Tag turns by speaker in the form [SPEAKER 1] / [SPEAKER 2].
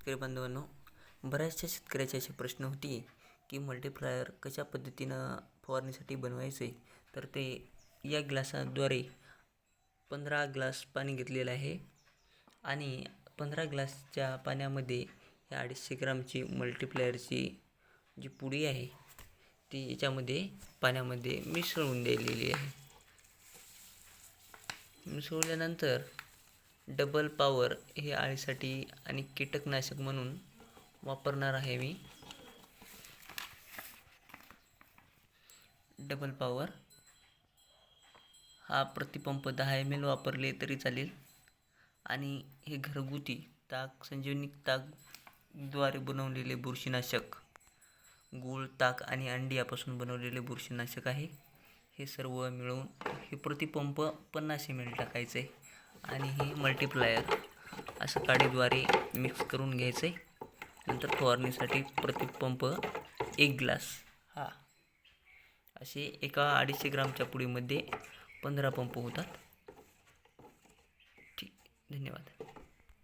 [SPEAKER 1] शेतकरी बांधवांनो, बऱ्याचशा शेतकऱ्याचे असे प्रश्न होते की मल्टीप्लायर कशा पद्धतीनं फवारणीसाठी बनवायचे. तर ते या ग्लासाद्वारे 15 ग्लास पाणी घेतलेलं आहे आणि 15 ग्लासच्या पाण्यामध्ये या 250 ग्रामची मल्टीप्लायरची जी पुडी आहे ती याच्यामध्ये पाण्यामध्ये मिसळून दिलेली आहे. मिसळल्यानंतर डबल पॉवर हे अळीसाठी आणि कीटकनाशक म्हणून वापरणार आहे मी. डबल पॉवर हा प्रतिपंप 10 ml वापरले तरी चालेल आणि हे घरगुती संजीवनी ताकद्वारे बनवलेले बुरशीनाशक, गूळ, ताक आणि अंडी यापासून बनवलेले बुरशीनाशक आहे. हे सर्व मिळवून हे प्रतिपंप 50 ml टाकायचे आहे आणि हे मल्टीप्लायर असं काडीद्वारे मिक्स करून घ्यायचं आहे. नंतर फवारणीसाठी प्रतिपंप 1 ग्लास हा असे एका 250 ग्रामच्या पुडीमध्ये 15 पंप होतात. ठीक, धन्यवाद.